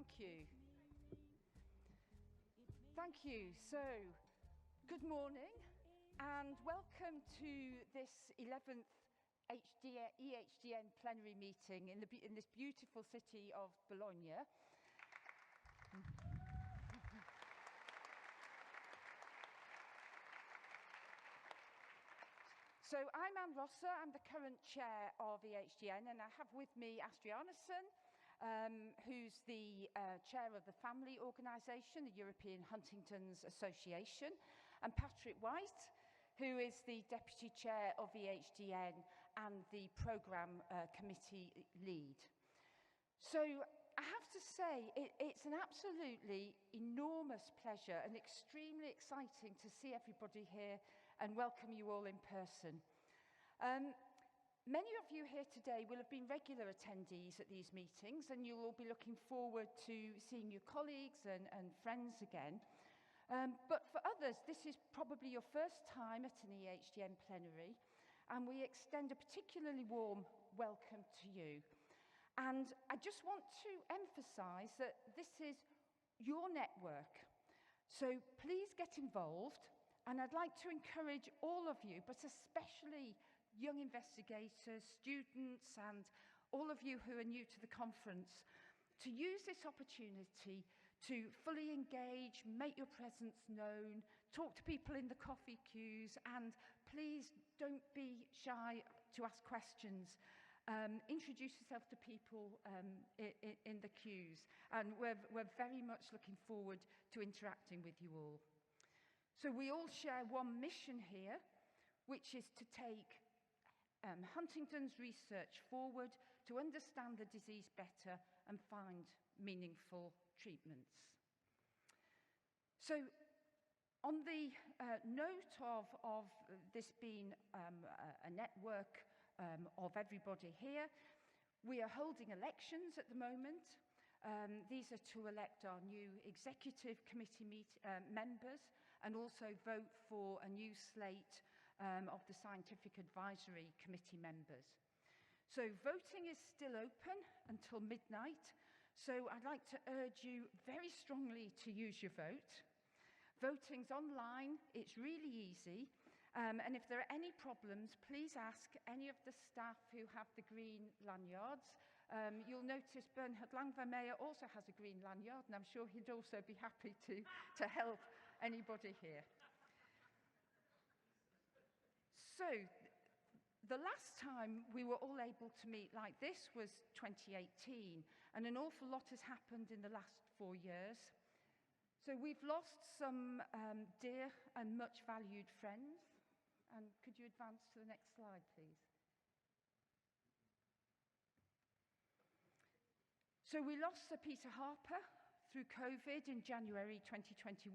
Thank you. Thank you. So, good morning and welcome to this 11th EHDN Plenary Meeting in this beautiful city of Bologna. So I'm Anne Rosser, I'm the current chair of EHDN, and I have with me Astri Arnesen, who's the chair of the family organisation, the European Huntington's Association, and Patrick Weydt, who is the deputy chair of EHDN and the programme committee lead. So I have to say, it's an absolutely enormous pleasure and extremely exciting to see everybody here and welcome you all in person. Many of you here today will have been regular attendees at these meetings, and you'll all be looking forward to seeing your colleagues and friends again. But for others, this is probably your first time at an EHDN plenary, and we extend a particularly warm welcome to you. And I just want to emphasise that this is your network. So please get involved. And I'd like to encourage all of you, but especially young investigators, students, and all of you who are new to the conference, to use this opportunity to fully engage, make your presence known, talk to people in the coffee queues, and please don't be shy to ask questions. Introduce yourself to people in the queues, and we're very much looking forward to interacting with you all. So we all share one mission here, which is to take Huntington's research forward to understand the disease better and find meaningful treatments. So on the note of this being a network of everybody here, we are holding elections at the moment. These are to elect our new executive committee members and also vote for a new slate of the scientific advisory committee members. So voting is still open until midnight, so I'd like to urge you very strongly to use your vote. Voting's online, it's really easy. And if there are any problems, please ask any of the staff who have the green lanyards. You'll notice Bernhard Langvermeyer also has a green lanyard, and I'm sure he'd also be happy to help anybody here. So, the last time we were all able to meet like this was 2018, and an awful lot has happened in the last 4 years. So we've lost some dear and much valued friends. And could you advance to the next slide, please? So we lost Sir Peter Harper through COVID in January 2021.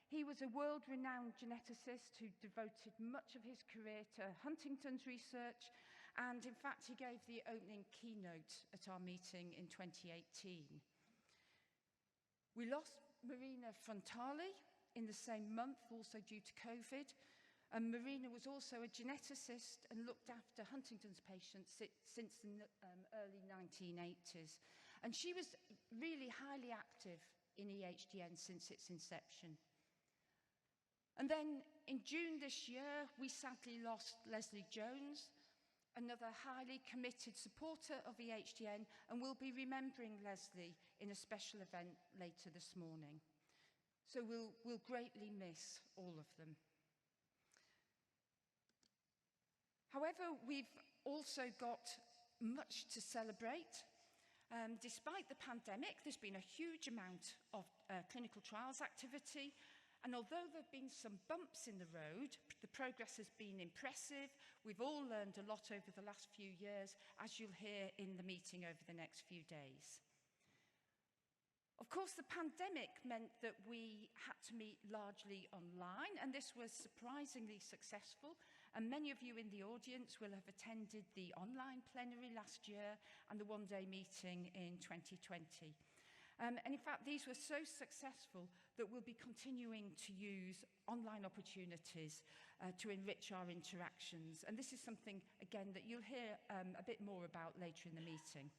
He was a world-renowned geneticist who devoted much of his career to Huntington's research, and in fact he gave the opening keynote at our meeting in 2018. We lost Marina Frontali in the same month, also due to COVID. And Marina was also a geneticist and looked after Huntington's patients since the early 1980s. And she was really highly active in EHDN since its inception. And then in June this year, we sadly lost Leslie Jones, another highly committed supporter of EHDN, and we'll be remembering Leslie in a special event later this morning. So we'll greatly miss all of them. However, we've also got much to celebrate. Despite the pandemic, there's been a huge amount of clinical trials activity, and although there have been some bumps in the road, the progress has been impressive. We've all learned a lot over the last few years, as you'll hear in the meeting over the next few days. Of course, the pandemic meant that we had to meet largely online, and this was surprisingly successful. And many of you in the audience will have attended the online plenary last year and the one-day meeting in 2020. And in fact, these were so successful that we'll be continuing to use online opportunities to enrich our interactions. And this is something, again, that you'll hear a bit more about later in the meeting.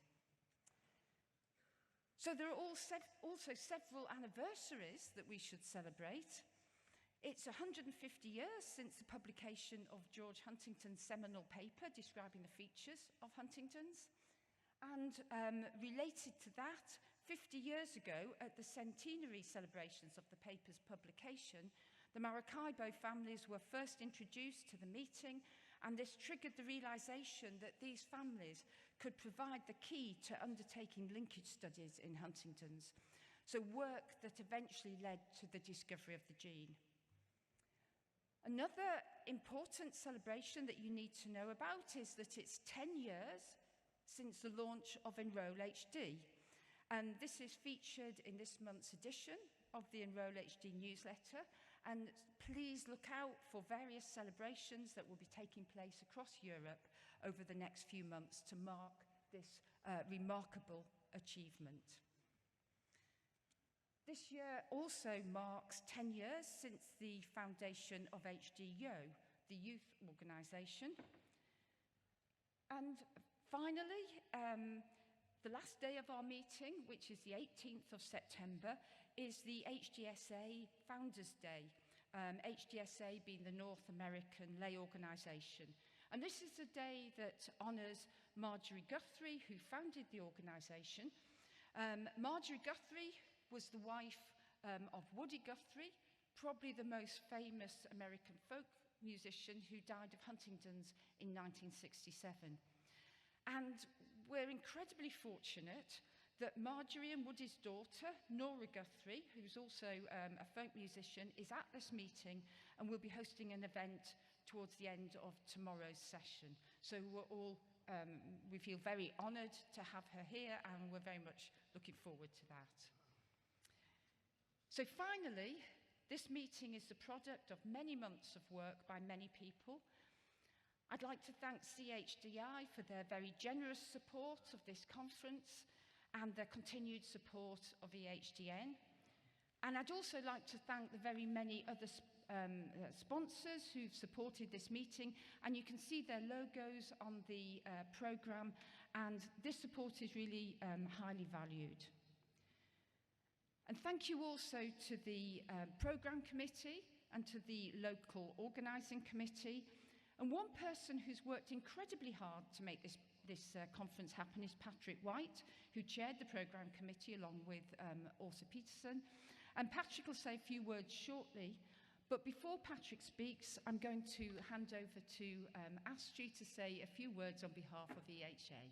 So there are also several anniversaries that we should celebrate. It's 150 years since the publication of George Huntington's seminal paper describing the features of Huntington's. And related to that, 50 years ago, at the centenary celebrations of the paper's publication, the Maracaibo families were first introduced to the meeting, and this triggered the realization that these families could provide the key to undertaking linkage studies in Huntington's, so work that eventually led to the discovery of the gene. Another important celebration that you need to know about is that it's 10 years since the launch of Enroll-HD. And this is featured in this month's edition of the Enroll-HD newsletter. And please look out for various celebrations that will be taking place across Europe over the next few months to mark this remarkable achievement. This year also marks 10 years since the foundation of EHDN, the youth organisation. And finally, the last day of our meeting, which is the 18th of September, is the HDSA Founders Day, HDSA being the North American lay organisation. And this is a day that honours Marjorie Guthrie, who founded the organisation. Marjorie Guthrie was the wife of Woody Guthrie, probably the most famous American folk musician who died of Huntington's in 1967. And we're incredibly fortunate that Marjorie and Woody's daughter, Nora Guthrie, who's also a folk musician, is at this meeting and will be hosting an event towards the end of tomorrow's session. So we feel very honoured to have her here, and we're very much looking forward to that. So finally, this meeting is the product of many months of work by many people. I'd like to thank CHDI for their very generous support of this conference and their continued support of EHDN. And I'd also like to thank the very many other sponsors who've supported this meeting, and you can see their logos on the programme, and this support is really highly valued. And thank you also to the programme committee and to the local organising committee. And one person who's worked incredibly hard to make this conference happen is Patrick Weydt, who chaired the programme committee along with Åsa Peterson. And Patrick will say a few words shortly, but before Patrick speaks, I'm going to hand over to Astri to say a few words on behalf of EHA.